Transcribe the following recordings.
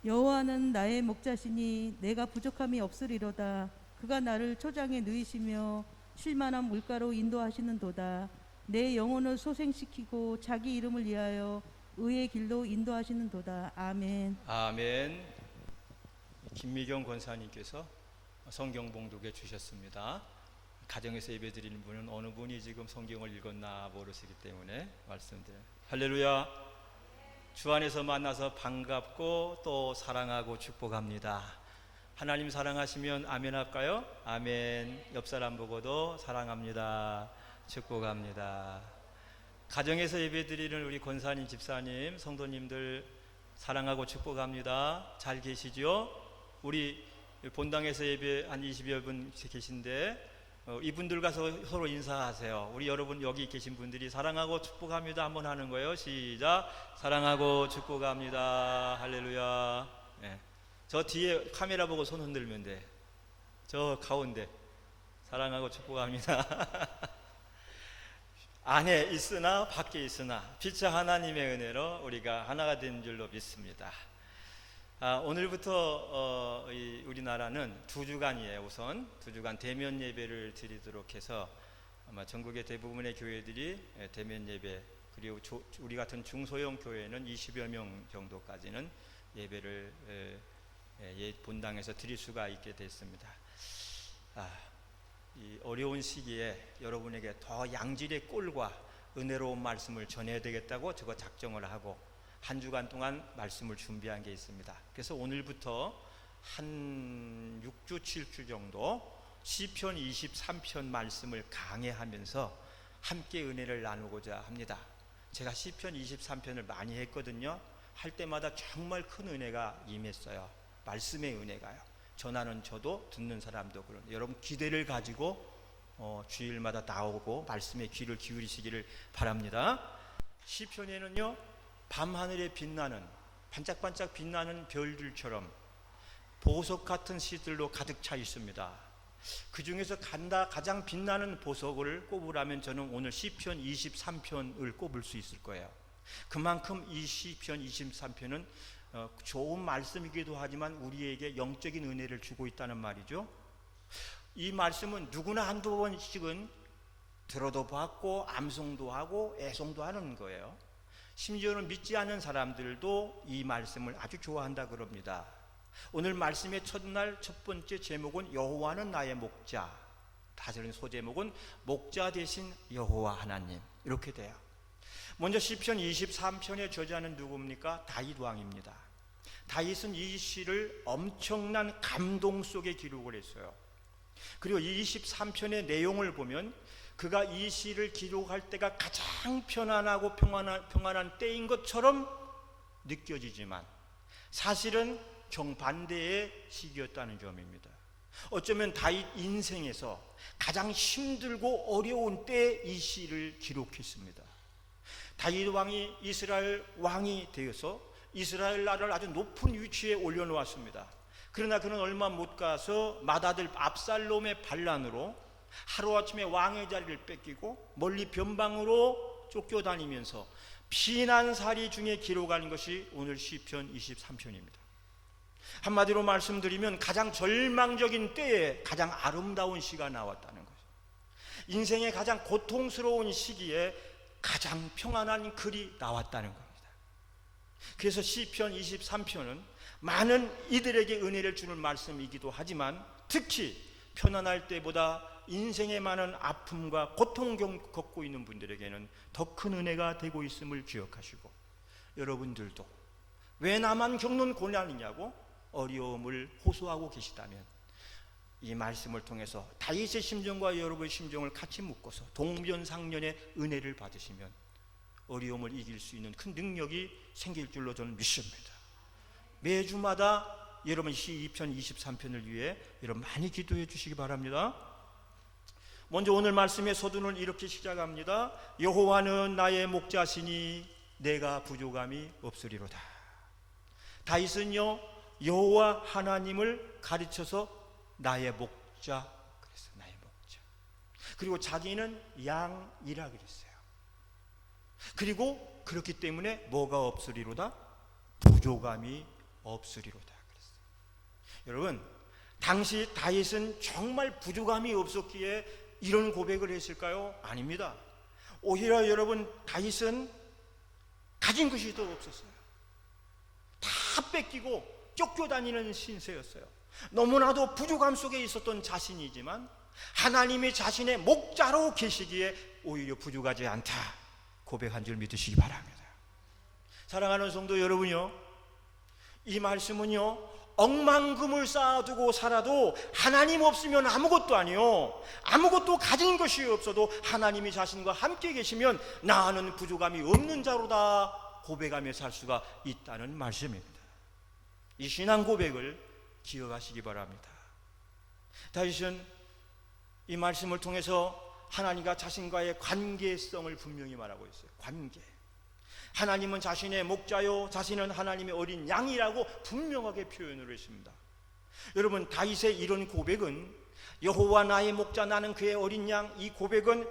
여호와는 나의 목자시니 내가 부족함이 없으리로다. 그가 나를 초장에 누이시며 쉴만한 물가로 인도하시는도다. 내 영혼을 소생시키고 자기 이름을 위하여 의의 길로 인도하시는도다. 아멘. 아멘. 김미경 권사님께서 성경 봉독해 주셨습니다. 가정에서 예배드리는 분은 어느 분이 지금 성경을 읽었나 모르시기 때문에 말씀드려요. 할렐루야. 주 안에서 만나서 반갑고 또 사랑하고 축복합니다. 하나님 사랑하시면 아멘 할까요? 아멘. 옆 사람 보고도 사랑합니다, 축복합니다. 가정에서 예배드리는 우리 권사님, 집사님, 성도님들 사랑하고 축복합니다. 잘 계시죠? 우리 본당에서 예배 한 20여 분 계신데 이분들 가서 서로 인사하세요. 우리 여러분 여기 계신 분들이 사랑하고 축복합니다 한번 하는 거예요. 시작. 사랑하고 축복합니다. 할렐루야. 네. 저 뒤에 카메라 보고 손 흔들면 돼. 저 가운데 사랑하고 축복합니다. 안에 있으나 밖에 있으나 빛의 하나님의 은혜로 우리가 하나가 된 줄로 믿습니다. 오늘부터 우리나라는 2주간이에요. 우선 2주간 대면 예배를 드리도록 해서 아마 전국의 대부분의 교회들이 대면 예배, 그리고 우리 같은 중소형 교회는 20여 명 정도까지는 예배를 본당에서 드릴 수가 있게 됐습니다. 이 어려운 시기에 여러분에게 더 양질의 꼴과 은혜로운 말씀을 전해야 되겠다고 저거 작정을 하고 한 주간 동안 말씀을 준비한 게 있습니다. 그래서 오늘부터 한 6주, 7주 정도 시편 23편 말씀을 강해하면서 함께 은혜를 나누고자 합니다. 제가 시편 23편을 많이 했거든요. 할 때마다 정말 큰 은혜가 임했어요. 말씀의 은혜가요. 전하는 저도 듣는 사람도 그런. 여러분 기대를 가지고 주일마다 나오고 말씀에 귀를 기울이시기를 바랍니다. 시편에는요, 밤하늘에 빛나는 반짝반짝 빛나는 별들처럼 보석 같은 시들로 가득 차 있습니다. 그 중에서 가장 빛나는 보석을 꼽으라면 저는 오늘 시편 23편을 꼽을 수 있을 거예요. 그만큼 이 시편 23편은 좋은 말씀이기도 하지만 우리에게 영적인 은혜를 주고 있다는 말이죠. 이 말씀은 누구나 한두 번씩은 들어도 봤고 암송도 하고 애송도 하는 거예요. 심지어는 믿지 않는 사람들도 이 말씀을 아주 좋아한다 그럽니다. 오늘 말씀의 첫날 첫 번째 제목은 여호와는 나의 목자, 다른 소제목은 목자 되신 여호와 하나님, 이렇게 돼요. 먼저 시편 23편의 저자는 누굽니까? 다윗 왕입니다. 다윗은 이 시를 엄청난 감동 속에 기록을 했어요. 그리고 23편의 내용을 보면 그가 이 시를 기록할 때가 가장 편안하고 평안한 때인 것처럼 느껴지지만 사실은 정반대의 시기였다는 점입니다. 어쩌면 다윗 인생에서 가장 힘들고 어려운 때에 이 시를 기록했습니다. 다윗 왕이 이스라엘 왕이 되어서 이스라엘 나라를 아주 높은 위치에 올려놓았습니다. 그러나 그는 얼마 못 가서 맏아들 압살롬의 반란으로 하루아침에 왕의 자리를 뺏기고 멀리 변방으로 쫓겨다니면서 피난살이 중에 기록한 것이 오늘 시편 23편입니다. 한마디로 말씀드리면 가장 절망적인 때에 가장 아름다운 시가 나왔다는 거죠. 인생의 가장 고통스러운 시기에 가장 평안한 글이 나왔다는 겁니다. 그래서 시편 23편은 많은 이들에게 은혜를 주는 말씀이기도 하지만 특히 편안할 때보다 인생의 많은 아픔과 고통 겪고 있는 분들에게는 더 큰 은혜가 되고 있음을 기억하시고, 여러분들도 왜 나만 겪는 고난이냐고 어려움을 호소하고 계시다면 이 말씀을 통해서 다윗의 심정과 여러분의 심정을 같이 묶어서 동변상련의 은혜를 받으시면 어려움을 이길 수 있는 큰 능력이 생길 줄로 저는 믿습니다. 매주마다 여러분 시편 23편을 위해 여러분 많이 기도해 주시기 바랍니다. 먼저 오늘 말씀의 서두는 이렇게 시작합니다. 여호와는 나의 목자시니 내가 부족함이 없으리로다. 다윗은요, 여호와 하나님을 가르쳐서 나의 목자 그랬어요. 나의 목자. 그리고 자기는 양이라 그랬어요. 그리고 그렇기 때문에 뭐가 없으리로다? 부족함이 없으리로다 그랬어요. 여러분, 당시 다윗은 정말 부족함이 없었기에 이런 고백을 했을까요? 아닙니다. 오히려 여러분, 다윗은 가진 것이 더 없었어요. 다 뺏기고 쫓겨다니는 신세였어요. 너무나도 부족함 속에 있었던 자신이지만 하나님이 자신의 목자로 계시기에 오히려 부족하지 않다 고백한 줄 믿으시기 바랍니다. 사랑하는 성도 여러분요, 이 말씀은요, 억만금을 쌓아두고 살아도 하나님 없으면 아무것도 아니요, 아무것도 가진 것이 없어도 하나님이 자신과 함께 계시면 나는 부족함이 없는 자로다 고백하며 살 수가 있다는 말씀입니다. 이 신앙 고백을 기억하시기 바랍니다. 다윗은 이 말씀을 통해서 하나님과 자신과의 관계성을 분명히 말하고 있어요. 관계. 하나님은 자신의 목자요, 자신은 하나님의 어린 양이라고 분명하게 표현을 했습니다. 여러분, 다윗의 이런 고백은 여호와 나의 목자, 나는 그의 어린 양, 이 고백은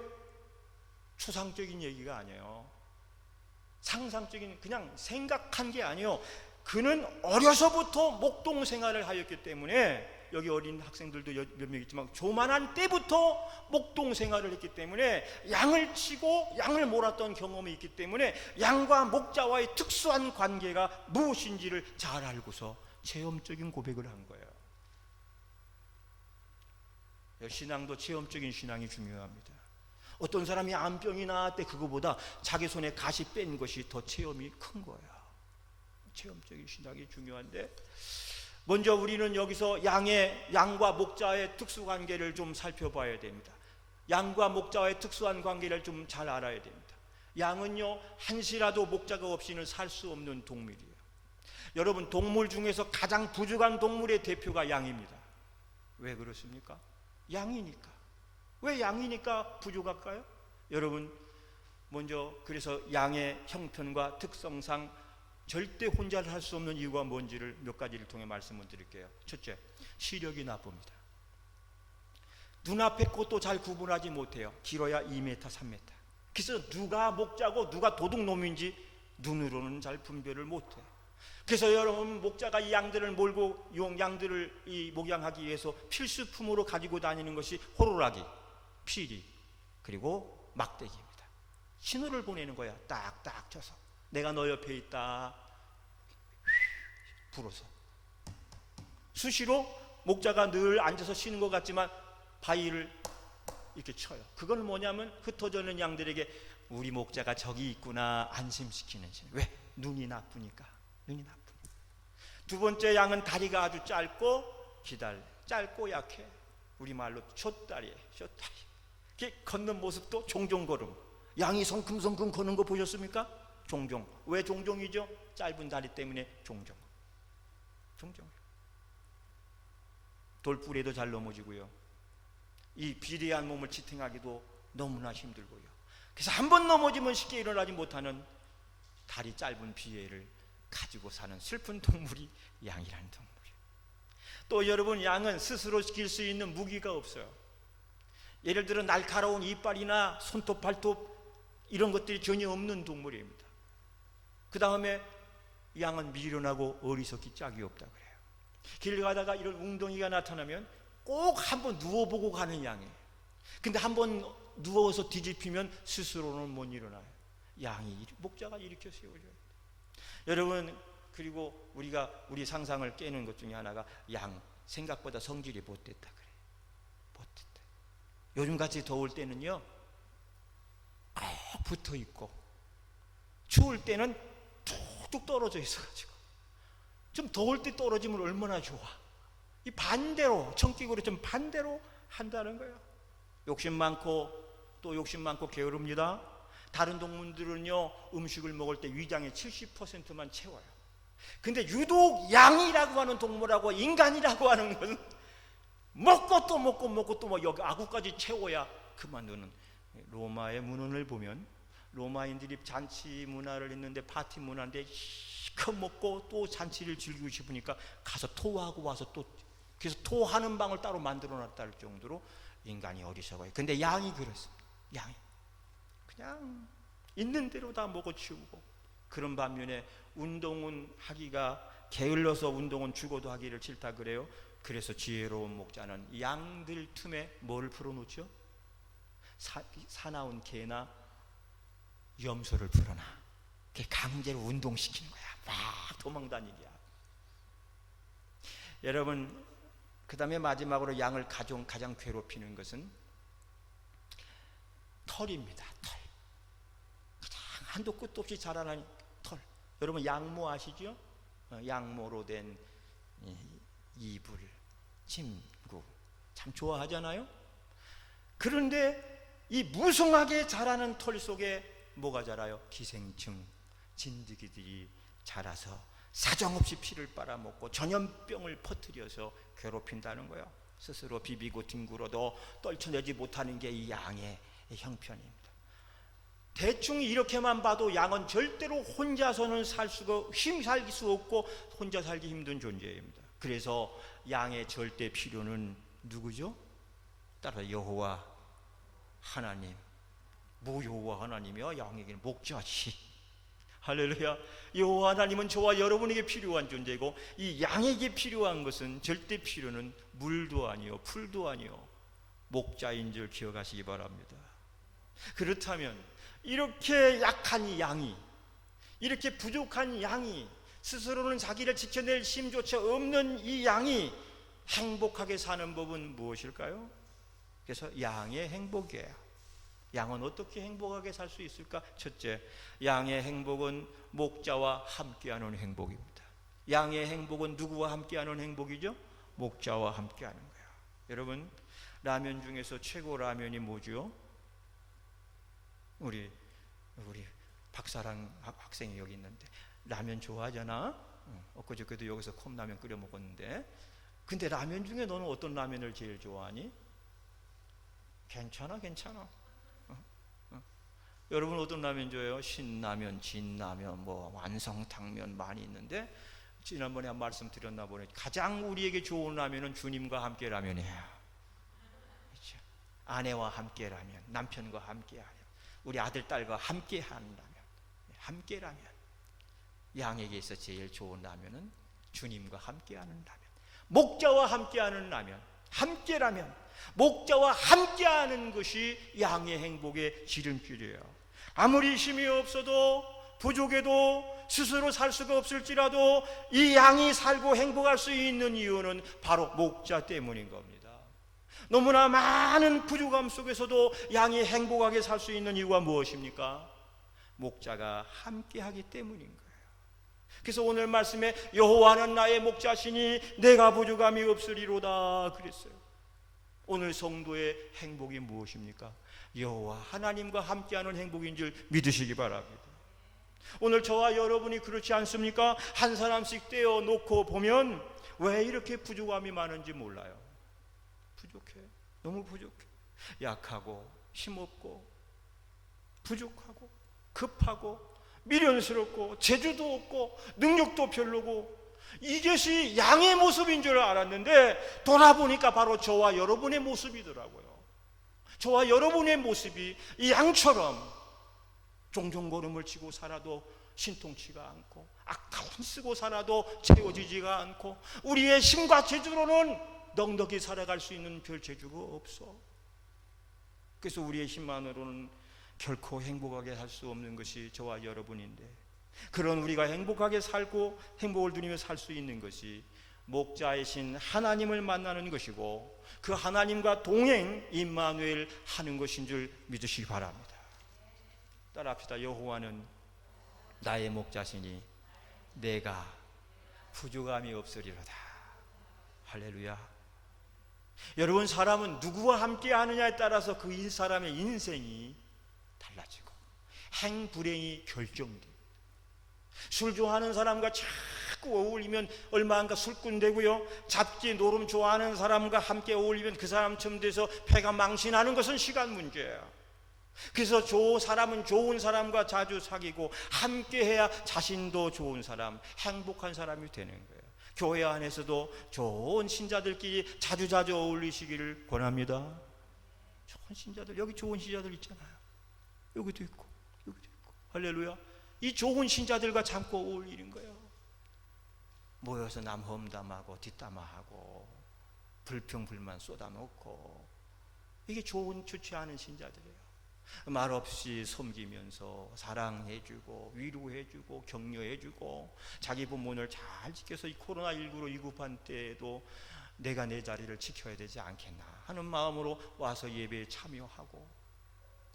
추상적인 얘기가 아니에요. 상상적인, 그냥 생각한 게 아니에요. 그는 어려서부터 목동 생활을 하였기 때문에, 여기 어린 학생들도 몇 명 있지만 조만한 때부터 목동 생활을 했기 때문에 양을 치고 양을 몰았던 경험이 있기 때문에 양과 목자와의 특수한 관계가 무엇인지를 잘 알고서 체험적인 고백을 한 거예요. 신앙도 체험적인 신앙이 중요합니다. 어떤 사람이 암병이 나았대, 그거보다 자기 손에 가시 뺀 것이 더 체험이 큰 거예요. 체험적인 신앙이 중요한데, 먼저 우리는 여기서 양과 목자의 특수관계를 좀 살펴봐야 됩니다. 양과 목자와의 특수한 관계를 좀 잘 알아야 됩니다. 양은요, 한시라도 목자가 없이는 살 수 없는 동물이에요. 여러분, 동물 중에서 가장 부족한 동물의 대표가 양입니다. 왜 그렇습니까? 양이니까. 왜 양이니까 부족할까요? 여러분, 먼저 그래서 양의 형편과 특성상 절대 혼자 할 수 없는 이유가 뭔지를 몇 가지를 통해 말씀을 드릴게요. 첫째, 시력이 나쁩니다. 눈앞의 꽃도 잘 구분하지 못해요. 길어야 2m, 3m. 그래서 누가 목자고 누가 도둑놈인지 눈으로는 잘 분별을 못해요. 그래서 여러분, 목자가 이 양들을 몰고 양들을 이 목양하기 위해서 필수품으로 가지고 다니는 것이 호루라기, 피리, 그리고 막대기입니다. 신호를 보내는 거야. 딱딱 쳐서 내가 너 옆에 있다 불어서. 수시로 목자가 늘 앉아서 쉬는 것 같지만 바위를 이렇게 쳐요. 그건 뭐냐면 흩어져 있는 양들에게 우리 목자가 저기 있구나 안심시키는 신. 왜? 눈이 나쁘니까. 눈이 나쁘니까. 두 번째, 양은 다리가 아주 짧고 기달래. 짧고 약해. 우리말로 숏다리에 숏다리. 이렇게 걷는 모습도 종종 걸음. 양이 성큼성큼 걷는 거 보셨습니까? 종종. 왜 종종이죠? 짧은 다리 때문에 종종. 돌부리에도 잘 넘어지고요. 이 비대한 몸을 지탱하기도 너무나 힘들고요. 그래서 한 번 넘어지면 쉽게 일어나지 못하는 다리 짧은 비애를 가지고 사는 슬픈 동물이 양이라는 동물이에요. 또 여러분, 양은 스스로 지킬 수 있는 무기가 없어요. 예를 들어 날카로운 이빨이나 손톱, 발톱 이런 것들이 전혀 없는 동물입니다. 그 다음에 양은 미련하고 어리석기 짝이 없다 그래요. 길 가다가 이런 웅덩이가 나타나면 꼭 한번 누워보고 가는 양이에요. 근데 한번 누워서 뒤집히면 스스로는 못 일어나요. 양이, 목자가 일으켜 세워줘요. 여러분, 그리고 우리 상상을 깨는 것 중에 하나가 양, 생각보다 성질이 못됐다 그래요. 못됐다. 요즘같이 더울 때는요, 꼭 붙어 있고, 추울 때는 툭툭 떨어져 있어가지고, 좀 더울 때 떨어지면 얼마나 좋아. 이 반대로, 성격으로 좀 반대로 한다는 거예요. 욕심 많고 또 욕심 많고 게으릅니다. 다른 동물들은요, 음식을 먹을 때 위장의 70%만 채워요. 근데 유독 양이라고 하는 동물하고 인간이라고 하는 것은 먹고 또 먹고 또 뭐 여기 아구까지 채워야 그만두는. 로마의 문헌을 보면 로마인들이 잔치 문화를 했는데, 파티 문화인데 실컷 먹고 또 잔치를 즐기고 싶으니까 가서 토하고 와서 또, 그래서 토하는 방을 따로 만들어 놨다 할 정도로 인간이 어리석어요. 근데 양이 그렇습니다. 양이 그냥 있는 대로 다 먹어 치우고, 그런 반면에 운동은 하기가 게을러서 운동은 죽어도 하기를 싫다 그래요. 그래서 지혜로운 목자는 양들 틈에 뭘 풀어놓죠? 사나운 개나 염소를 풀어놔. 강제로 운동시키는 거야. 막 도망다니게. 여러분, 그 다음에 마지막으로 양을 가장 괴롭히는 것은 털입니다. 털. 가장 한도 끝도 없이 자라나는 털. 여러분 양모 아시죠? 양모로 된 이불, 침구 참 좋아하잖아요. 그런데 이 무성하게 자라는 털 속에 뭐가 자라요? 기생충, 진드기들이 자라서 사정없이 피를 빨아먹고 전염병을 퍼뜨려서 괴롭힌다는 거예요. 스스로 비비고 뒹굴어도 떨쳐내지 못하는 게 이 양의 형편입니다. 대충 이렇게만 봐도 양은 절대로 혼자서는 살 수 없고 혼자 살기 힘든 존재입니다. 그래서 양의 절대 필요는 누구죠? 따라 여호와 하나님. 뭐 여호와 하나님이요? 양에게는 목자지. 할렐루야. 여호와 하나님은 저와 여러분에게 필요한 존재고, 이 양에게 필요한 것은 절대 필요는 물도 아니요 풀도 아니요 목자인 줄 기억하시기 바랍니다. 그렇다면 이렇게 약한 양이, 이렇게 부족한 양이, 스스로는 자기를 지켜낼 힘조차 없는 이 양이 행복하게 사는 법은 무엇일까요? 그래서 양의 행복이에요. 양은 어떻게 행복하게 살 수 있을까? 첫째, 양의 행복은 목자와 함께하는 행복입니다. 양의 행복은 누구와 함께하는 행복이죠? 목자와 함께하는 거예요. 여러분, 라면 중에서 최고 라면이 뭐죠? 우리 박사랑 학생이 여기 있는데 라면 좋아하잖아. 엊그저께도 여기서 컵라면 끓여 먹었는데, 근데 라면 중에 너는 어떤 라면을 제일 좋아하니? 괜찮아. 여러분 어떤 라면 좋아해요? 신라면, 진라면, 완성탕면 많이 있는데, 지난번에 한 말씀 드렸나 보네. 가장 우리에게 좋은 라면은 주님과 함께 라면이에요. 그렇죠? 아내와 함께 라면, 남편과 함께 라면, 우리 아들 딸과 함께 하는 라면, 함께 라면. 양에게 있어 제일 좋은 라면은 주님과 함께 하는 라면, 목자와 함께 하는 라면, 함께 라면. 목자와 함께 하는 것이 양의 행복의 지름길이에요. 아무리 힘이 없어도 부족해도 스스로 살 수가 없을지라도 이 양이 살고 행복할 수 있는 이유는 바로 목자 때문인 겁니다. 너무나 많은 부족함 속에서도 양이 행복하게 살 수 있는 이유가 무엇입니까? 목자가 함께하기 때문인 거예요. 그래서 오늘 말씀에 여호와는 나의 목자시니 내가 부족함이 없으리로다 그랬어요. 오늘 성도의 행복이 무엇입니까? 여호와 하나님과 함께하는 행복인 줄 믿으시기 바랍니다. 오늘 저와 여러분이 그렇지 않습니까? 한 사람씩 떼어놓고 보면 왜 이렇게 부족함이 많은지 몰라요. 부족해. 너무 부족해. 약하고 힘없고 부족하고 급하고 미련스럽고 재주도 없고 능력도 별로고, 이것이 양의 모습인 줄 알았는데 돌아보니까 바로 저와 여러분의 모습이더라고요. 저와 여러분의 모습이 이 양처럼 종종 걸음을 치고 살아도 신통치가 않고, 악담 쓰고 살아도 채워지지가 않고, 우리의 힘과 재주로는 넉넉히 살아갈 수 있는 별 재주가 없어. 그래서 우리의 힘만으로는 결코 행복하게 살 수 없는 것이 저와 여러분인데, 그런 우리가 행복하게 살고 행복을 누리며 살 수 있는 것이 목자이신 하나님을 만나는 것이고, 그 하나님과 동행 임마누엘 하는 것인 줄 믿으시기 바랍니다. 따라합시다. 여호와는 나의 목자시니 내가 부족함이 없으리로다. 할렐루야. 여러분, 사람은 누구와 함께 하느냐에 따라서 그 사람의 인생이 달라지고 행불행이 결정돼요. 술 좋아하는 사람과 자꾸 어울리면 얼마인가 술꾼 되고요, 잡기 노름 좋아하는 사람과 함께 어울리면 그 사람처럼 돼서 패가 망신하는 것은 시간 문제예요. 그래서 사람은 좋은 사람과 자주 사귀고 함께해야 자신도 좋은 사람, 행복한 사람이 되는 거예요. 교회 안에서도 좋은 신자들끼리 자주자주 어울리시기를 권합니다. 좋은 신자들, 여기 좋은 신자들 있잖아요. 여기도 있고 여기도 있고. 할렐루야. 이 좋은 신자들과 잠깐 어울리는 거예요. 모여서 남 험담하고 뒷담화하고 불평불만 쏟아놓고, 이게 좋지 않은 신자들이에요. 말없이 섬기면서 사랑해주고 위로해주고 격려해주고 자기 부모를 잘 지켜서 이 코로나19로 위급한 때에도 내가 내 자리를 지켜야 되지 않겠나 하는 마음으로 와서 예배에 참여하고,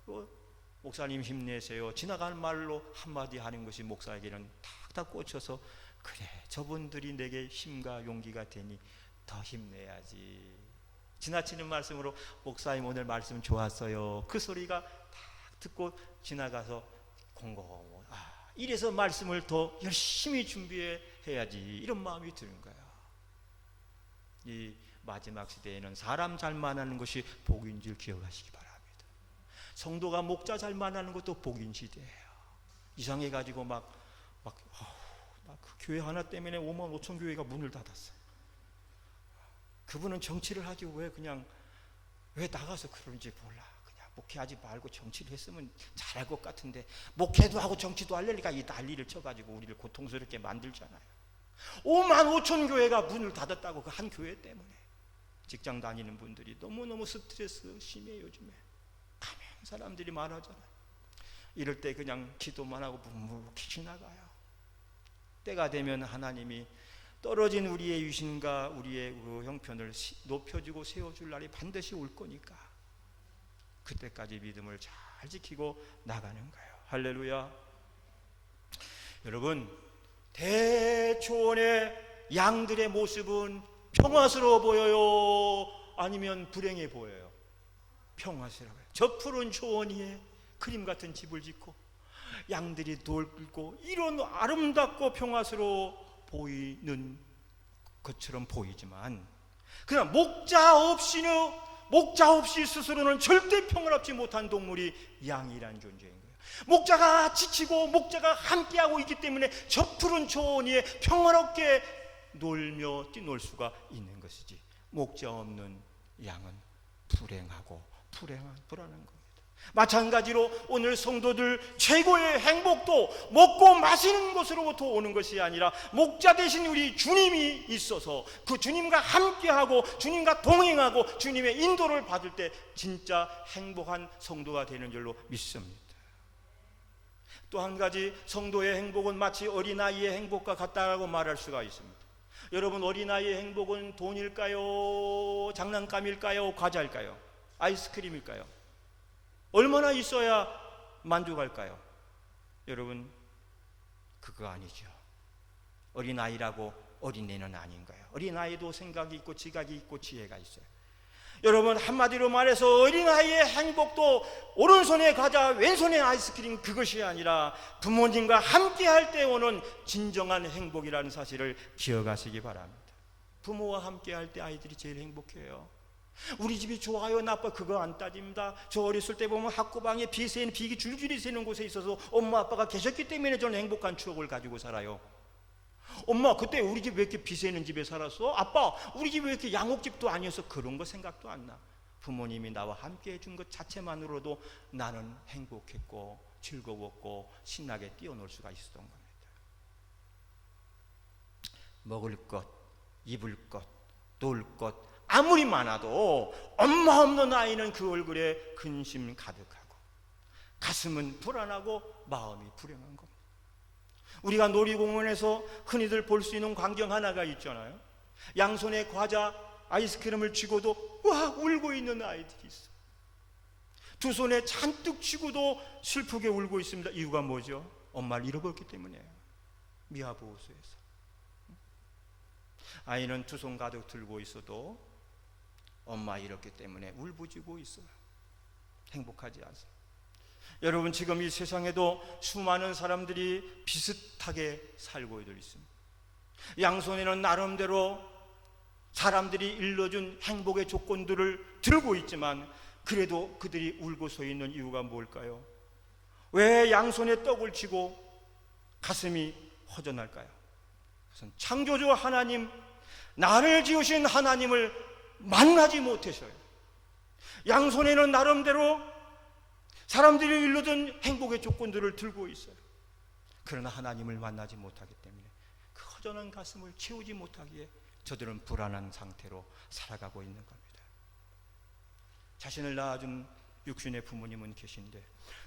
또 목사님 힘내세요 지나갈 말로 한마디 하는 것이 목사에게는 탁탁 꽂혀서, 그래 저분들이 내게 힘과 용기가 되니 더 힘내야지. 지나치는 말씀으로 목사님 오늘 말씀 좋았어요, 그 소리가 딱 듣고 지나가서 공고, 이래서 말씀을 더 열심히 준비해야지 이런 마음이 드는 거예요. 이 마지막 시대에는 사람 잘 만나는 것이 복인 줄 기억하시기 바랍니다. 성도가 목자 잘 만나는 것도 복인 시대예요. 이상해가지고 막 그 교회 하나 때문에 5만 5천 교회가 문을 닫았어요. 그분은 정치를 하지 왜 나가서 그런지 몰라. 그냥 목회하지 말고 정치를 했으면 잘할 것 같은데 목회도 하고 정치도 하려니까 이 난리를 쳐가지고 우리를 고통스럽게 만들잖아요. 5만 5천 교회가 문을 닫았다고, 그 한 교회 때문에. 직장 다니는 분들이 너무너무 스트레스 심해요. 요즘에 가면 사람들이 말하잖아요. 이럴 때 그냥 기도만 하고 묵묵히 지나가요. 때가 되면 하나님이 떨어진 우리의 유신과 우리의 그 형편을 높여주고 세워줄 날이 반드시 올 거니까 그때까지 믿음을 잘 지키고 나가는 거예요. 할렐루야. 여러분, 대초원의 양들의 모습은 평화스러워 보여요? 아니면 불행해 보여요? 평화스러워요. 저 푸른 초원 위에 그림 같은 집을 짓고 양들이 돌 끌고 이런 아름답고 평화스러워 보이는 것처럼 보이지만, 그냥 목자 없이 스스로는 절대 평화롭지 못한 동물이 양이라는 존재인 거예요. 목자가 지치고 목자가 함께하고 있기 때문에 저 푸른 초원 위에 평화롭게 놀며 뛰놀 수가 있는 것이지, 목자 없는 양은 불행하고 불안한 겁니다. 마찬가지로 오늘 성도들 최고의 행복도 먹고 마시는 것으로부터 오는 것이 아니라 목자 대신 우리 주님이 있어서 그 주님과 함께하고 주님과 동행하고 주님의 인도를 받을 때 진짜 행복한 성도가 되는 줄로 믿습니다. 또 한 가지, 성도의 행복은 마치 어린아이의 행복과 같다고 말할 수가 있습니다. 여러분, 어린아이의 행복은 돈일까요? 장난감일까요? 과자일까요? 아이스크림일까요? 얼마나 있어야 만족할까요? 여러분, 그거 아니죠. 어린아이라고 어린애는 아닌 거예요. 어린아이도 생각이 있고 지각이 있고 지혜가 있어요. 여러분, 한마디로 말해서 어린아이의 행복도 오른손에 과자 왼손에 아이스크림, 그것이 아니라 부모님과 함께할 때 오는 진정한 행복이라는 사실을 기억하시기 바랍니다. 부모와 함께할 때 아이들이 제일 행복해요. 우리 집이 좋아요 나빠 그거 안 따집니다. 저 어렸을 때 보면 학구방에 비기 줄줄이 새는 곳에 있어서 엄마 아빠가 계셨기 때문에 저는 행복한 추억을 가지고 살아요. 엄마, 그때 우리 집 왜 이렇게 비 새는 집에 살았어? 아빠, 우리 집 왜 이렇게 양옥집도 아니어서 그런 거 생각도 안 나. 부모님이 나와 함께 해준 것 자체만으로도 나는 행복했고 즐거웠고 신나게 뛰어놀 수가 있었던 겁니다. 먹을 것, 입을 것, 놀 것 아무리 많아도 엄마 없는 아이는 그 얼굴에 근심 가득하고 가슴은 불안하고 마음이 불행한 겁니다. 우리가 놀이공원에서 흔히들 볼 수 있는 광경 하나가 있잖아요. 양손에 과자 아이스크림을 쥐고도 와 울고 있는 아이들이 있어. 두 손에 잔뜩 쥐고도 슬프게 울고 있습니다. 이유가 뭐죠? 엄마를 잃어버렸기 때문이에요. 미아보호소에서. 아이는 두 손 가득 들고 있어도 엄마 잃었기 때문에 울부짖고 있어요. 행복하지 않습니다. 여러분, 지금 이 세상에도 수많은 사람들이 비슷하게 살고 있습니다. 양손에는 나름대로 사람들이 일러준 행복의 조건들을 들고 있지만 그래도 그들이 울고 서 있는 이유가 뭘까요? 왜 양손에 떡을 쥐고 가슴이 허전할까요? 그것은 창조주 하나님, 나를 지으신 하나님을 만나지 못해서요. 양손에는 나름대로 사람들이 일러준 행복의 조건들을 들고 있어요. 그러나 하나님을 만나지 못하기 때문에 그 허전한 가슴을 채우지 못하기에 저들은 불안한 상태로 살아가고 있는 겁니다. 자신을 낳아준 육신의 부모님은 계신데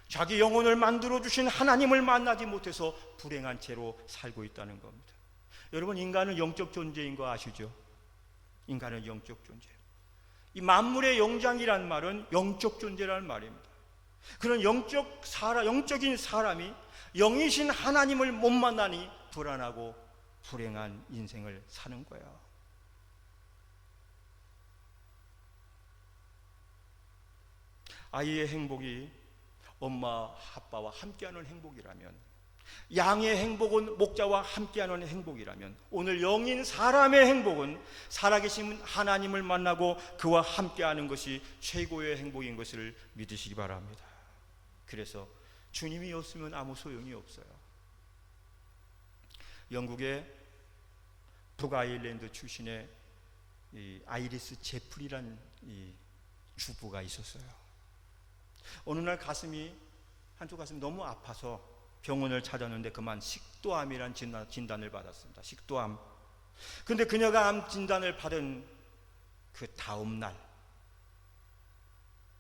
자기 영혼을 만들어주신 하나님을 만나지 못해서 불행한 채로 살고 있다는 겁니다. 여러분, 인간은 영적 존재인 거 아시죠? 인간은 영적 존재. 이 만물의 영장이란 말은 영적 존재라는 말입니다. 그런 영적인 사람이 영이신 하나님을 못 만나니 불안하고 불행한 인생을 사는 거야. 아이의 행복이 엄마 아빠와 함께하는 행복이라면, 양의 행복은 목자와 함께하는 행복이라면, 오늘 영인 사람의 행복은 살아계신 하나님을 만나고 그와 함께하는 것이 최고의 행복인 것을 믿으시기 바랍니다. 그래서 주님이 없으면 아무 소용이 없어요. 영국의 북아일랜드 출신의 이 아이리스 제플이라는 이 주부가 있었어요. 어느 날 한쪽 가슴이 너무 아파서 병원을 찾았는데 그만 식도암이란 진단을 받았습니다. 식도암. 그런데 그녀가 암 진단을 받은 그 다음 날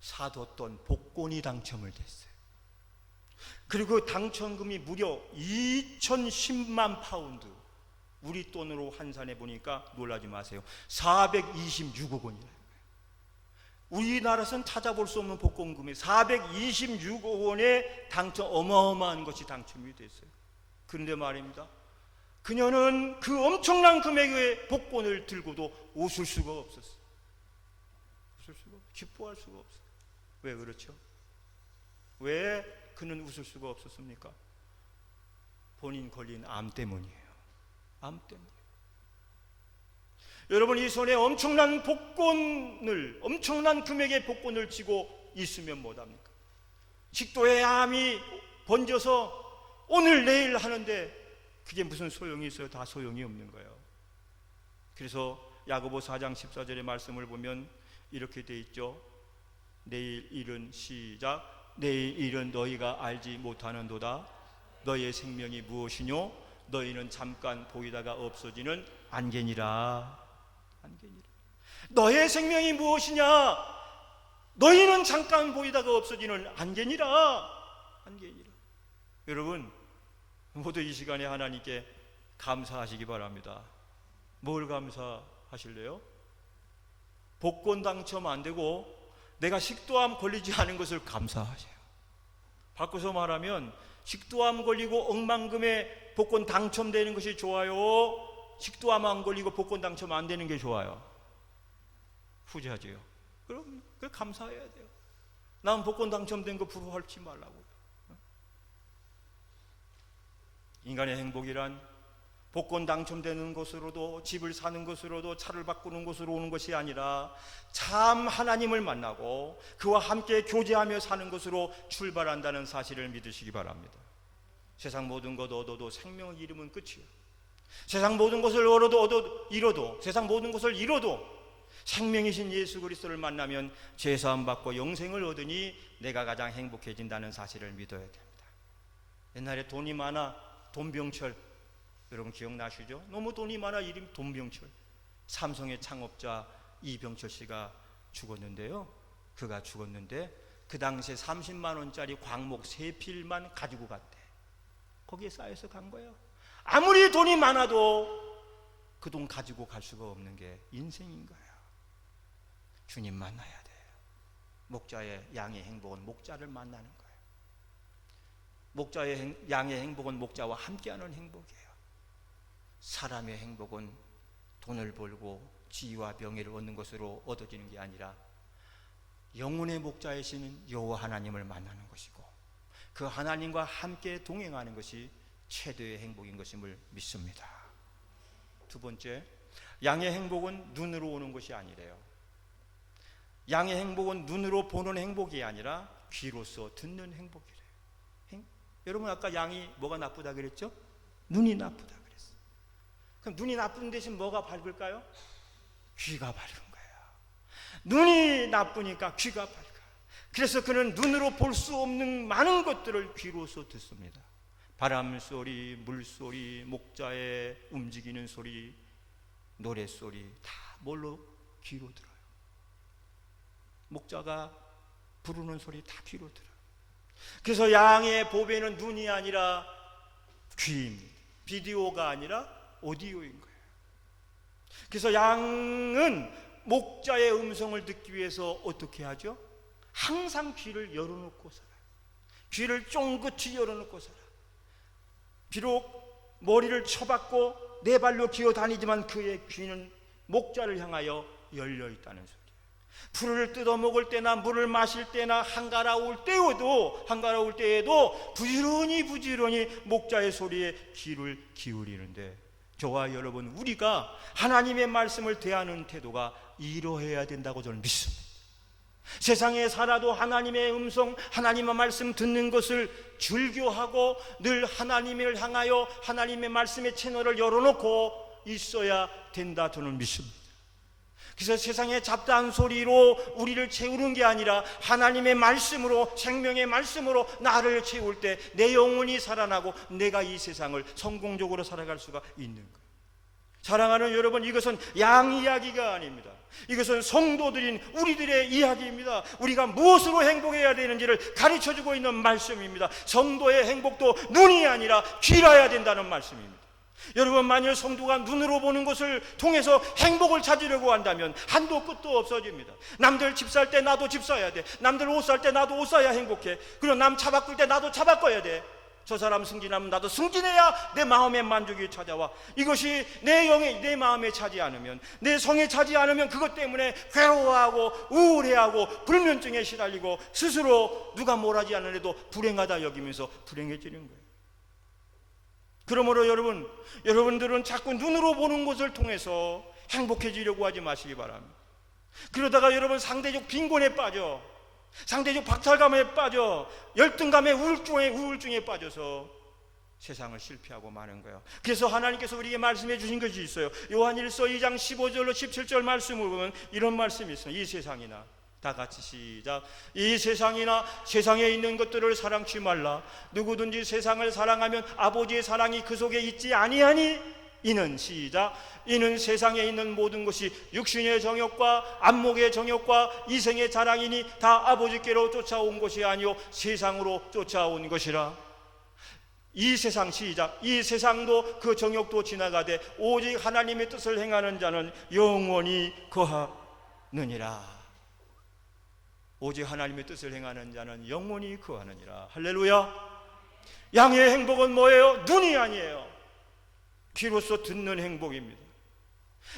사뒀던 복권이 당첨을 됐어요. 그리고 당첨금이 무려 2010만 파운드, 우리 돈으로 환산해 보니까 놀라지 마세요, 426억 원이에요. 우리나라에서는 찾아볼 수 없는 복권금이 426억 원의 어마어마한 것이 당첨이 됐어요. 그런데 말입니다, 그녀는 그 엄청난 금액의 복권을 들고도 웃을 수가 없었어요. 기뻐할 수가 없어요. 왜 그렇죠? 왜 그는 웃을 수가 없었습니까? 본인 걸린 암 때문이에요. 암 때문에. 여러분, 이 손에 엄청난 금액의 복권을 쥐고 있으면 뭐합니까? 식도에 암이 번져서 오늘 내일 하는데 그게 무슨 소용이 있어요? 다 소용이 없는 거예요. 그래서 야고보 4장 14절의 말씀을 보면 이렇게 돼 있죠. 내일 일은 시작. 내일 일은 너희가 알지 못하는도다. 너희의 생명이 무엇이뇨? 너희는 잠깐 보이다가 없어지는 안개니라. 너의 생명이 무엇이냐? 너희는 잠깐 보이다가 없어지는 안개니라. 여러분, 모두 이 시간에 하나님께 감사하시기 바랍니다. 뭘 감사하실래요? 복권 당첨 안 되고 내가 식도암 걸리지 않은 것을 감사하세요. 바꿔서 말하면 식도암 걸리고 억만금의 복권 당첨되는 것이 좋아요? 식도암 안 걸리고 복권 당첨 안 되는 게 좋아요? 후자지요. 그럼 감사해야 돼요. 난 복권 당첨된 거 부러워하지 말라고요. 인간의 행복이란 복권 당첨되는 것으로도, 집을 사는 것으로도, 차를 바꾸는 것으로 오는 것이 아니라 참 하나님을 만나고 그와 함께 교제하며 사는 것으로 출발한다는 사실을 믿으시기 바랍니다. 세상 모든 것 얻어도 생명을 잃으면 끝이에요. 세상 모든 것을 잃어도 세상 모든 것을 잃어도 생명이신 예수 그리스도를 만나면 죄사함 받고 영생을 얻으니 내가 가장 행복해진다는 사실을 믿어야 됩니다. 옛날에 돈이 많아 돈병철, 여러분 기억나시죠? 너무 돈이 많아 이름 돈병철. 삼성의 창업자 이병철 씨가 죽었는데요. 그가 죽었는데 그 당시에 30만 원짜리 광목 3필만 가지고 갔대. 거기에 쌓여서 간 거예요. 아무리 돈이 많아도 그 돈 가지고 갈 수가 없는 게 인생인 거예요. 주님 만나야 돼요. 목자의 양의 행복은 목자를 만나는 거예요. 양의 행복은 목자와 함께하는 행복이에요. 사람의 행복은 돈을 벌고 지위와 명예를 얻는 것으로 얻어지는 게 아니라 영혼의 목자이시는 여호와 하나님을 만나는 것이고 그 하나님과 함께 동행하는 것이 최대의 행복인 것임을 믿습니다. 두 번째, 양의 행복은 눈으로 오는 것이 아니래요. 양의 행복은 눈으로 보는 행복이 아니라 귀로서 듣는 행복이래요. 여러분, 아까 양이 뭐가 나쁘다 그랬죠? 눈이 나쁘다 그랬어요. 그럼 눈이 나쁜 대신 뭐가 밝을까요? 귀가 밝은 거예요. 눈이 나쁘니까 귀가 밝아요. 그래서 그는 눈으로 볼 수 없는 많은 것들을 귀로서 듣습니다. 바람 소리, 물 소리, 목자의 움직이는 소리, 노래 소리 다 뭘로? 귀로 들어요. 목자가 부르는 소리 다 귀로 들어요. 그래서 양의 보배는 눈이 아니라 귀입니다. 비디오가 아니라 오디오인 거예요. 그래서 양은 목자의 음성을 듣기 위해서 어떻게 하죠? 항상 귀를 열어놓고 살아요. 귀를 쫑긋이 열어놓고 살아요. 비록 머리를 쳐박고 네 발로 기어다니지만 그의 귀는 목자를 향하여 열려있다는 소리예요. 풀을 뜯어먹을 때나 물을 마실 때나 한가로울 때에도 부지런히 목자의 소리에 귀를 기울이는데, 저와 여러분, 우리가 하나님의 말씀을 대하는 태도가 이러해야 된다고 저는 믿습니다. 세상에 살아도 하나님의 음성, 하나님의 말씀 듣는 것을 즐겨하고 늘 하나님을 향하여 하나님의 말씀의 채널을 열어놓고 있어야 된다 저는 믿습니다. 그래서 세상의 잡다한 소리로 우리를 채우는 게 아니라 하나님의 말씀으로, 생명의 말씀으로 나를 채울 때 내 영혼이 살아나고 내가 이 세상을 성공적으로 살아갈 수가 있는 거예요. 사랑하는 여러분, 이것은 양 이야기가 아닙니다. 이것은 성도들인 우리들의 이야기입니다. 우리가 무엇으로 행복해야 되는지를 가르쳐주고 있는 말씀입니다. 성도의 행복도 눈이 아니라 귀라야 된다는 말씀입니다. 여러분, 만일 성도가 눈으로 보는 것을 통해서 행복을 찾으려고 한다면 한도 끝도 없어집니다. 남들 집 살 때 나도 집 사야 돼. 남들 옷 살 때 나도 옷 사야 행복해. 그리고 남 차 바꿀 때 나도 차 바꿔야 돼. 저 사람 승진하면 나도 승진해야 내 마음의 만족이 찾아와. 이것이 내 마음에 차지 않으면, 내 성에 차지 않으면 그것 때문에 괴로워하고 우울해하고 불면증에 시달리고 스스로 누가 뭘하지 않으려도 불행하다 여기면서 불행해지는 거예요. 그러므로 여러분들은 자꾸 눈으로 보는 것을 통해서 행복해지려고 하지 마시기 바랍니다. 그러다가 여러분 상대적 빈곤에 빠져, 상대적 박탈감에 빠져, 열등감에 우울증에 빠져서 세상을 실패하고 마는 거예요. 그래서 하나님께서 우리에게 말씀해 주신 것이 있어요. 요한일서 2장 15절로 17절 말씀을 보면 이런 말씀이 있어요. 이 세상이나, 다 같이 시작. 이 세상이나 세상에 있는 것들을 사랑치 말라. 누구든지 세상을 사랑하면 아버지의 사랑이 그 속에 있지 아니하니, 이는 시작. 이는 세상에 있는 모든 것이 육신의 정욕과 안목의 정욕과 이생의 자랑이니 다 아버지께로 쫓아온 것이 아니요 세상으로 쫓아온 것이라. 이 세상, 시작. 이 세상도 그 정욕도 지나가되 오직 하나님의 뜻을 행하는 자는 영원히 거하느니라. 오직 하나님의 뜻을 행하는 자는 영원히 거하느니라. 할렐루야. 양의 행복은 뭐예요? 눈이 아니에요. 귀로서 듣는 행복입니다.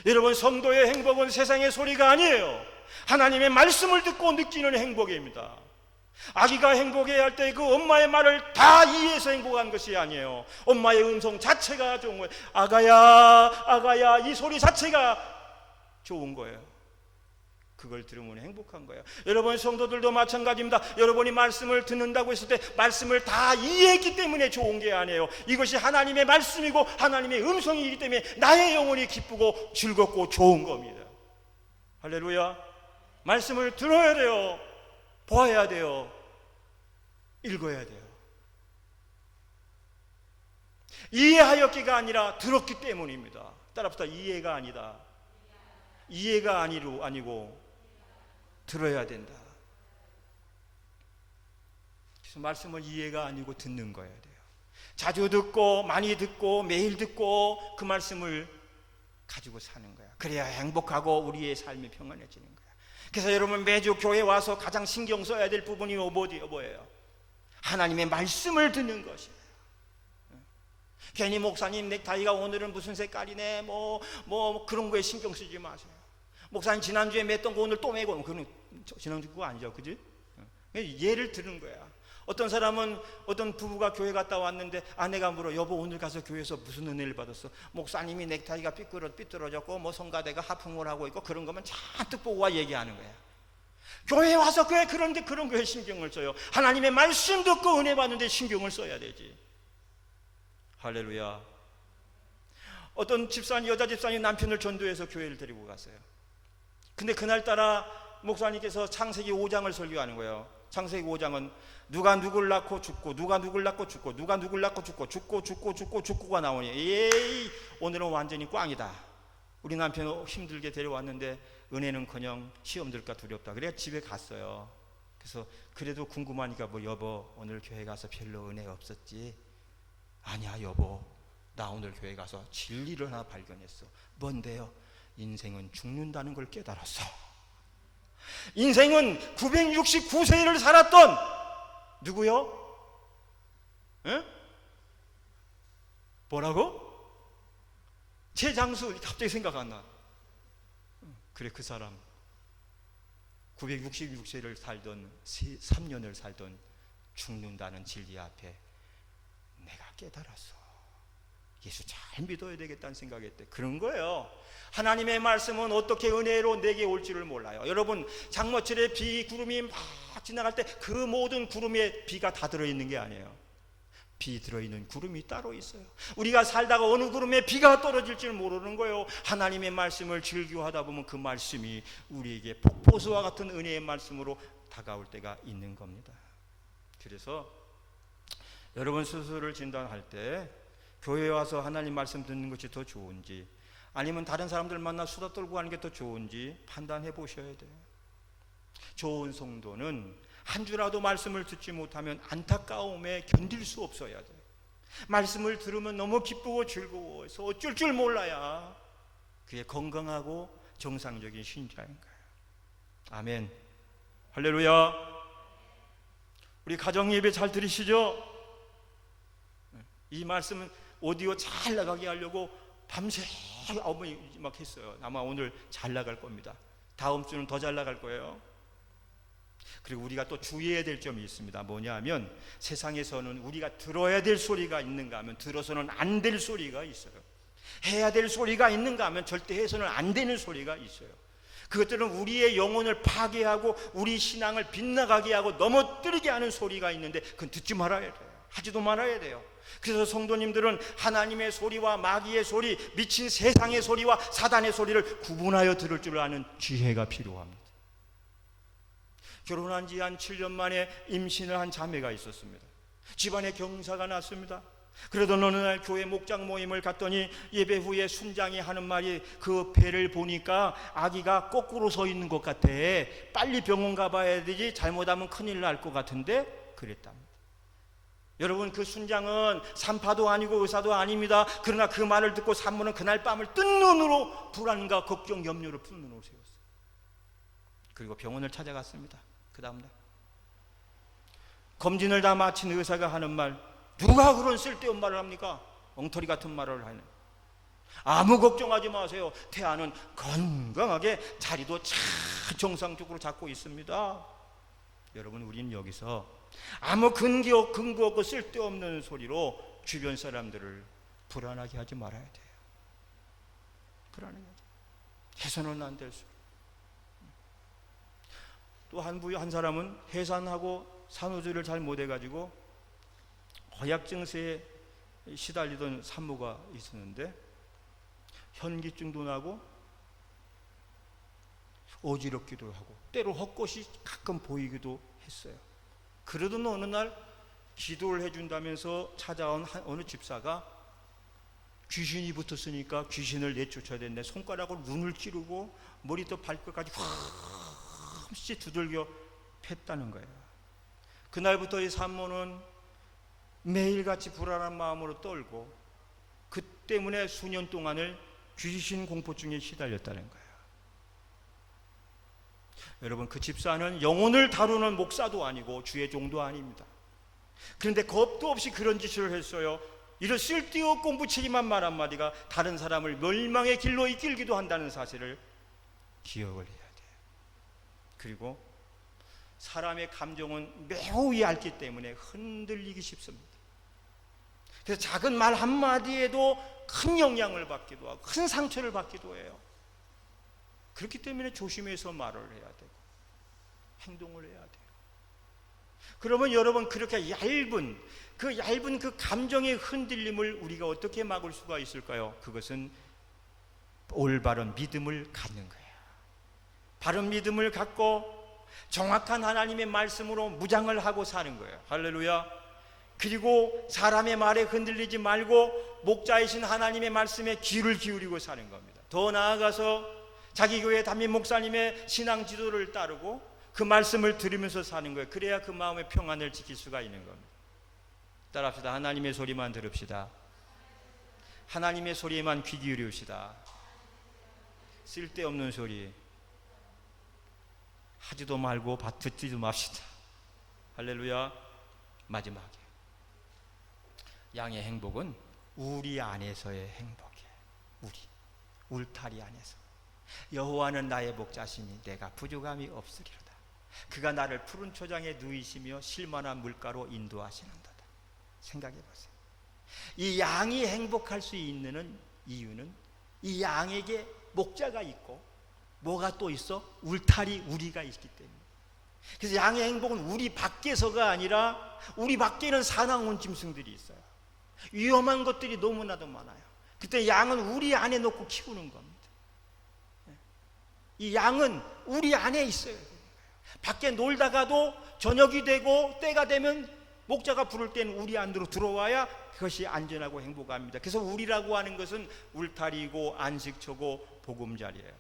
여러분, 성도의 행복은 세상의 소리가 아니에요. 하나님의 말씀을 듣고 느끼는 행복입니다. 아기가 행복해야 할 때 그 엄마의 말을 다 이해해서 행복한 것이 아니에요. 엄마의 음성 자체가 좋은 거예요. 아가야, 이 소리 자체가 좋은 거예요. 그걸 들으면 행복한 거예요. 여러분, 성도들도 마찬가지입니다. 여러분이 말씀을 듣는다고 했을 때 말씀을 다 이해했기 때문에 좋은 게 아니에요. 이것이 하나님의 말씀이고 하나님의 음성이기 때문에 나의 영혼이 기쁘고 즐겁고 좋은 겁니다. 할렐루야. 말씀을 들어야 돼요. 보아야 돼요. 읽어야 돼요. 이해하였기가 아니라 들었기 때문입니다. 따라붙어, 이해가 아니다. 이해가 아니고 들어야 된다. 그래서 말씀을 이해가 아니고 듣는 거야 돼요. 자주 듣고 많이 듣고 매일 듣고 그 말씀을 가지고 사는 거야. 그래야 행복하고 우리의 삶이 평안해지는 거야. 그래서 여러분, 매주 교회 와서 가장 신경 써야 될 부분이 뭐예요? 하나님의 말씀을 듣는 것이에요. 괜히 목사님 넥타이가 오늘은 무슨 색깔이네 뭐 그런 거에 신경 쓰지 마세요. 목사님 지난주에 맸던 거 오늘 또 매고, 그건 지난주 그거 아니죠, 그지? 예를 들은 거야. 어떤 사람은, 어떤 부부가 교회 갔다 왔는데 아내가 물어, 여보 오늘 가서 교회에서 무슨 은혜를 받았어? 목사님이 넥타이가 삐뚤어졌고 뭐 성가대가 하품을 하고 있고 그런 거면 잔뜩 보고 와 얘기하는 거야. 교회에 와서 그런데 그런 거에 신경을 써요. 하나님의 말씀 듣고 은혜 받는데 신경을 써야 되지. 할렐루야. 어떤 여자 집사님 남편을 전도해서 교회를 데리고 갔어요. 근데 그날따라 목사님께서 창세기 5장을 설교하는 거예요. 창세기 5장은 누가 누굴 낳고 죽고, 누가 누굴 낳고 죽고, 누가 누굴 낳고 죽고, 죽고가 나오니, 에이, 오늘은 완전히 꽝이다. 우리 남편 힘들게 데려왔는데 은혜는커녕 시험 들까 두렵다. 그래야 집에 갔어요. 그래서 그래도 궁금하니까 뭐 여보 오늘 교회 가서 별로 은혜 없었지? 아니야 여보, 나 오늘 교회 가서 진리를 하나 발견했어. 뭔데요? 인생은 죽는다는 걸 깨달았어. 인생은 969세를 살았던 누구요? 에? 뭐라고? 제 장수 갑자기 생각 안 나. 그래, 그 사람 966세를 살던 3년을 살던 죽는다는 진리 앞에 내가 깨달았어. 예수 잘 믿어야 되겠다는 생각했대. 그런 거예요. 하나님의 말씀은 어떻게 은혜로 내게 올지를 몰라요. 여러분, 장마철에 비 구름이 막 지나갈 때 그 모든 구름에 비가 다 들어있는 게 아니에요. 비 들어있는 구름이 따로 있어요. 우리가 살다가 어느 구름에 비가 떨어질지를 모르는 거예요. 하나님의 말씀을 즐겨하다 보면 그 말씀이 우리에게 폭포수와 같은 은혜의 말씀으로 다가올 때가 있는 겁니다. 그래서 여러분 스스로를 진단할 때 교회에 와서 하나님 말씀 듣는 것이 더 좋은지 아니면 다른 사람들 만나 수다 떨고 하는 게 더 좋은지 판단해 보셔야 돼요. 좋은 성도는 한 주라도 말씀을 듣지 못하면 안타까움에 견딜 수 없어야 돼요. 말씀을 들으면 너무 기쁘고 즐거워서 어쩔 줄 몰라야 그게 건강하고 정상적인 신자인 거예요. 아멘. 할렐루야. 우리 가정 예배 잘 들으시죠? 이 말씀은 오디오 잘 나가게 하려고 밤새 막 했어요. 아마 오늘 잘 나갈 겁니다. 다음 주는 더 잘 나갈 거예요. 그리고 우리가 또 주의해야 될 점이 있습니다. 뭐냐면 세상에서는 우리가 들어야 될 소리가 있는가 하면 들어서는 안 될 소리가 있어요. 해야 될 소리가 있는가 하면 절대 해서는 안 되는 소리가 있어요. 그것들은 우리의 영혼을 파괴하고 우리 신앙을 빗나가게 하고 넘어뜨리게 하는 소리가 있는데 그건 듣지 말아야 돼요. 하지도 말아야 돼요. 그래서 성도님들은 하나님의 소리와 마귀의 소리, 미친 세상의 소리와 사단의 소리를 구분하여 들을 줄 아는 지혜가 필요합니다. 결혼한 지 한 7년 만에 임신을 한 자매가 있었습니다. 집안에 경사가 났습니다. 그러던 어느 날 교회 목장 모임을 갔더니 예배 후에 순장이 하는 말이 그 배를 보니까 아기가 거꾸로 서 있는 것 같아. 빨리 병원 가봐야 되지 잘못하면 큰일 날 것 같은데 그랬답니다. 여러분, 그 순장은 산파도 아니고 의사도 아닙니다. 그러나 그 말을 듣고 산모는 그날 밤을 뜬 눈으로 불안과 걱정 염려를 푼 눈으로 세웠어요. 그리고 병원을 찾아갔습니다. 그 다음날 검진을 다 마친 의사가 하는 말, 누가 그런 쓸데없는 말을 합니까? 엉터리 같은 말을 하네. 아무 걱정하지 마세요. 태아는 건강하게 자리도 잘 정상적으로 잡고 있습니다. 여러분, 우리는 여기서 아무 근거 없고 쓸데없는 소리로 주변 사람들을 불안하게 하지 말아야 돼요. 불안하게 하지. 해서는 안 될 소리. 또 한 사람은 해산하고 산후조리를 잘 못해가지고 허약 증세에 시달리던 산모가 있었는데 현기증도 나고 어지럽기도 하고 때로 헛것이 가끔 보이기도 했어요. 그러던 어느 날 기도를 해준다면서 찾아온 어느 집사가 귀신이 붙었으니까 귀신을 내쫓아야 되는데 손가락으로 눈을 찌르고 머리부터 발끝까지 흠씨 두들겨 팼다는 거예요. 그날부터 이 산모는 매일같이 불안한 마음으로 떨고 그 때문에 수년 동안을 귀신 공포증에 시달렸다는 거예요. 여러분, 그 집사는 영혼을 다루는 목사도 아니고 주의 종도 아닙니다. 그런데 겁도 없이 그런 짓을 했어요. 이런 쓸데없고 무책임한 말 한마디가 다른 사람을 멸망의 길로 이끌기도 한다는 사실을 기억을 해야 돼요. 그리고 사람의 감정은 매우 얇기 때문에 흔들리기 쉽습니다. 그래서 작은 말 한마디에도 큰 영향을 받기도 하고 큰 상처를 받기도 해요. 그렇기 때문에 조심해서 말을 해야 되고 행동을 해야 돼요. 그러면 여러분, 그렇게 얇은 그 감정의 흔들림을 우리가 어떻게 막을 수가 있을까요? 그것은 올바른 믿음을 갖는 거예요. 바른 믿음을 갖고 정확한 하나님의 말씀으로 무장을 하고 사는 거예요. 할렐루야. 그리고 사람의 말에 흔들리지 말고 목자이신 하나님의 말씀에 귀를 기울이고 사는 겁니다. 더 나아가서 자기 교회 담임 목사님의 신앙 지도를 따르고 그 말씀을 들으면서 사는 거예요. 그래야 그 마음의 평안을 지킬 수가 있는 겁니다. 따라합시다. 하나님의 소리만 들읍시다. 하나님의 소리에만 귀 기울입시다. 쓸데없는 소리 하지도 말고 듣지도 맙시다. 할렐루야. 마지막에 양의 행복은 우리 안에서의 행복이에요. 울타리 안에서. 여호와는 나의 목자시니 내가 부족함이 없으리로다. 그가 나를 푸른 초장에 누이시며 실만한 물가로 인도하시는도다. 생각해 보세요. 이 양이 행복할 수 있는 이유는 이 양에게 목자가 있고 뭐가 또 있어? 울타리 우리가 있기 때문에. 그래서 양의 행복은 우리 밖에서가 아니라 우리 밖에는 사나운 짐승들이 있어요. 위험한 것들이 너무나도 많아요. 그때 양은 우리 안에 놓고 키우는 겁니다. 이 양은 우리 안에 있어요. 밖에 놀다가도 저녁이 되고 때가 되면 목자가 부를 때는 우리 안으로 들어와야 그것이 안전하고 행복합니다. 그래서 우리라고 하는 것은 울타리고 안식처고 보금자리예요.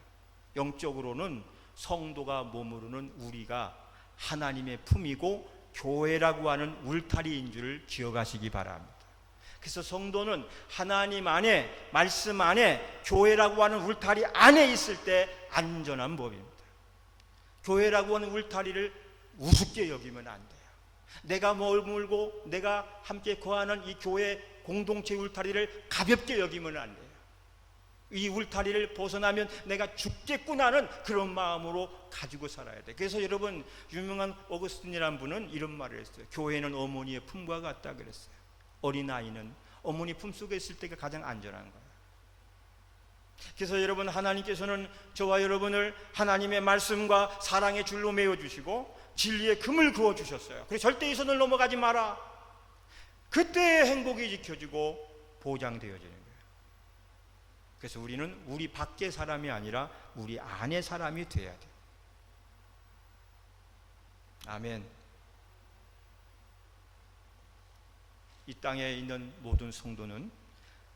영적으로는 성도가 머무르는 우리가 하나님의 품이고 교회라고 하는 울타리인 줄을 기억하시기 바랍니다. 그래서 성도는 하나님 안에, 말씀 안에, 교회라고 하는 울타리 안에 있을 때 안전한 법입니다. 교회라고 하는 울타리를 우습게 여기면 안 돼요. 내가 머물고 내가 함께 거하는 이 교회 공동체 울타리를 가볍게 여기면 안 돼요. 이 울타리를 벗어나면 내가 죽겠구나는 그런 마음으로 가지고 살아야 돼. 그래서 여러분, 유명한 어거스틴이라는 분은 이런 말을 했어요. 교회는 어머니의 품과 같다 그랬어요. 어린아이는 어머니 품속에 있을 때가 가장 안전한 거예요. 그래서 여러분, 하나님께서는 저와 여러분을 하나님의 말씀과 사랑의 줄로 메어주시고 진리의 금을 그어주셨어요. 그래서 절대 이 선을 넘어가지 마라. 그때의 행복이 지켜지고 보장되어지는 거예요. 그래서 우리는 우리 밖의 사람이 아니라 우리 안의 사람이 돼야 돼요. 아멘. 이 땅에 있는 모든 성도는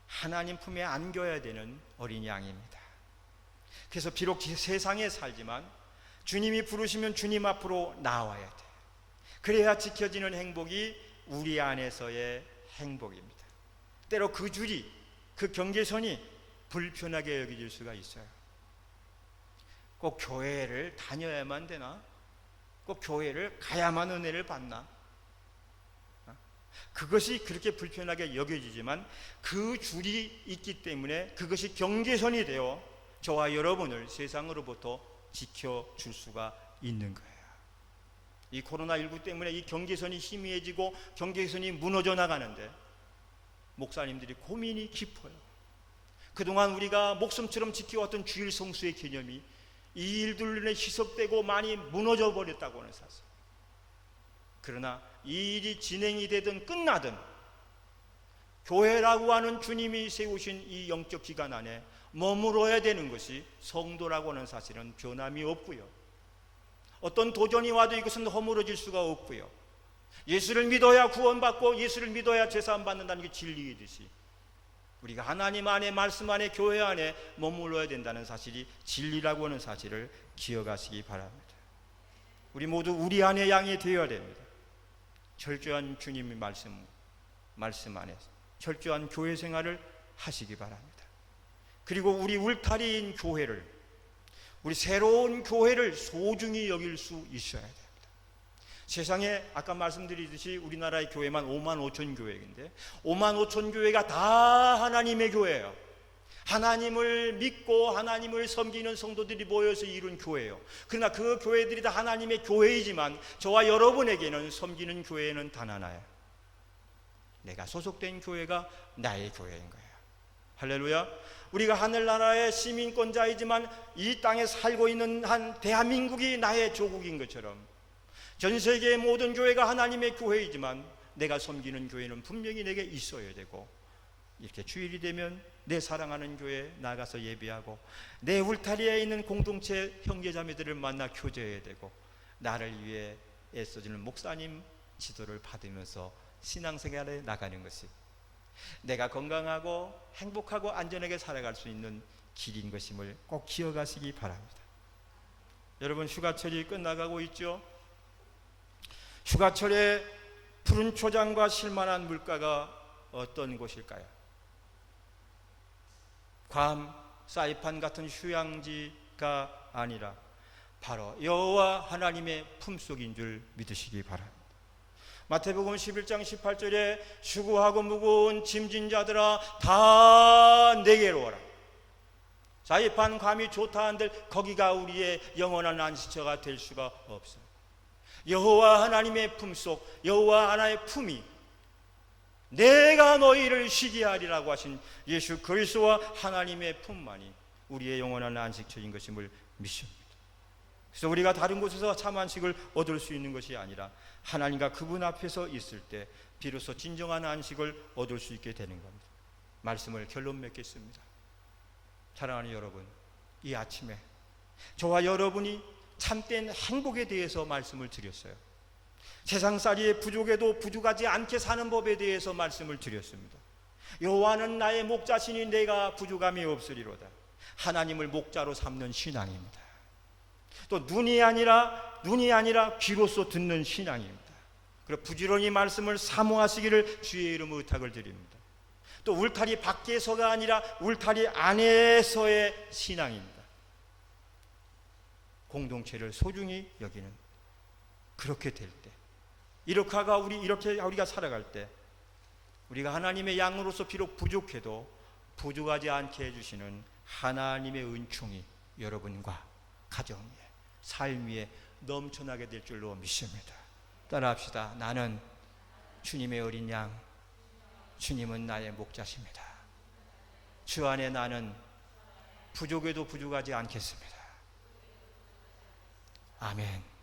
하나님 품에 안겨야 되는 어린 양입니다. 그래서 비록 세상에 살지만 주님이 부르시면 주님 앞으로 나와야 돼요. 그래야 지켜지는 행복이 우리 안에서의 행복입니다. 때로 그 줄이, 그 경계선이 불편하게 여겨질 수가 있어요. 꼭 교회를 다녀야만 되나? 꼭 교회를 가야만 은혜를 받나? 그것이 그렇게 불편하게 여겨지지만 그 줄이 있기 때문에 그것이 경계선이 되어 저와 여러분을 세상으로부터 지켜줄 수가 있는 거예요. 이 코로나19 때문에 이 경계선이 희미해지고 경계선이 무너져 나가는데 목사님들이 고민이 깊어요. 그동안 우리가 목숨처럼 지켜왔던 주일 성수의 개념이 이 일들로 인해 희석되고 많이 무너져 버렸다고 하는 사실. 그러나 이 일이 진행이 되든 끝나든 교회라고 하는 주님이 세우신 이 영적 기간 안에 머물러야 되는 것이 성도라고 하는 사실은 변함이 없고요. 어떤 도전이 와도 이것은 허물어질 수가 없고요. 예수를 믿어야 구원받고 예수를 믿어야 제사함 받는다는 게 진리이듯이 우리가 하나님 안에, 말씀 안에, 교회 안에 머물러야 된다는 사실이 진리라고 하는 사실을 기억하시기 바랍니다. 우리 모두 우리 안에 양이 되어야 됩니다. 철저한 주님의 말씀 안에 철저한 교회 생활을 하시기 바랍니다. 그리고 우리 울타리인 교회를, 우리 새로운 교회를 소중히 여길 수 있어야 됩니다. 세상에 아까 말씀드리듯이 우리나라의 교회만 5만 5천 교회인데 5만 5천 교회가 다 하나님의 교회예요. 하나님을 믿고 하나님을 섬기는 성도들이 모여서 이룬 교회예요. 그러나 그 교회들이 다 하나님의 교회이지만 저와 여러분에게는 섬기는 교회는 단 하나예요. 내가 소속된 교회가 나의 교회인 거예요. 할렐루야. 우리가 하늘나라의 시민권자이지만 이 땅에 살고 있는 한 대한민국이 나의 조국인 것처럼 전 세계의 모든 교회가 하나님의 교회이지만 내가 섬기는 교회는 분명히 내게 있어야 되고, 이렇게 주일이 되면 내 사랑하는 교회에 나가서 예배하고 내 울타리에 있는 공동체 형제자매들을 만나 교제해야 되고, 나를 위해 애써주는 목사님 지도를 받으면서 신앙생활에 나가는 것이 내가 건강하고 행복하고 안전하게 살아갈 수 있는 길인 것임을 꼭 기억하시기 바랍니다. 여러분, 휴가철이 끝나가고 있죠. 휴가철에 푸른 초장과 쉴만한 물가가 어떤 곳일까요? 괌, 사이판 같은 휴양지가 아니라 바로 여호와 하나님의 품속인 줄 믿으시기 바랍니다. 마태복음 11장 18절에 수고하고 무거운 짐진 자들아 다 내게로 오라. 사이판, 괌이 좋다 한들 거기가 우리의 영원한 안식처가 될 수가 없어요. 여호와 하나님의 품속, 여호와 하나님의 품이 내가 너희를 쉬게 하리라고 하신 예수 그리스도와 하나님의 품만이 우리의 영원한 안식처인 것임을 믿습니다. 그래서 우리가 다른 곳에서 참 안식을 얻을 수 있는 것이 아니라 하나님과 그분 앞에서 있을 때 비로소 진정한 안식을 얻을 수 있게 되는 겁니다. 말씀을 결론 맺겠습니다. 사랑하는 여러분, 이 아침에 저와 여러분이 참된 행복에 대해서 말씀을 드렸어요. 세상살이의 부족에도 부족하지 않게 사는 법에 대해서 말씀을 드렸습니다. 여호와는 나의 목자시니 내가 부족함이 없으리로다. 하나님을 목자로 삼는 신앙입니다. 또 눈이 아니라 귀로서 듣는 신앙입니다. 그리고 부지런히 말씀을 사모하시기를 주의 이름으로 의탁을 드립니다. 또 울타리 밖에서가 아니라 울타리 안에서의 신앙입니다. 공동체를 소중히 여기는, 그렇게 될 때, 이렇게 우리가 살아갈 때 우리가 하나님의 양으로서 비록 부족해도 부족하지 않게 해주시는 하나님의 은총이 여러분과 가정 위에, 삶 위에 넘쳐나게 될 줄로 믿습니다. 따라합시다. 나는 주님의 어린 양, 주님은 나의 목자십니다. 주 안에 나는 부족해도 부족하지 않겠습니다. 아멘.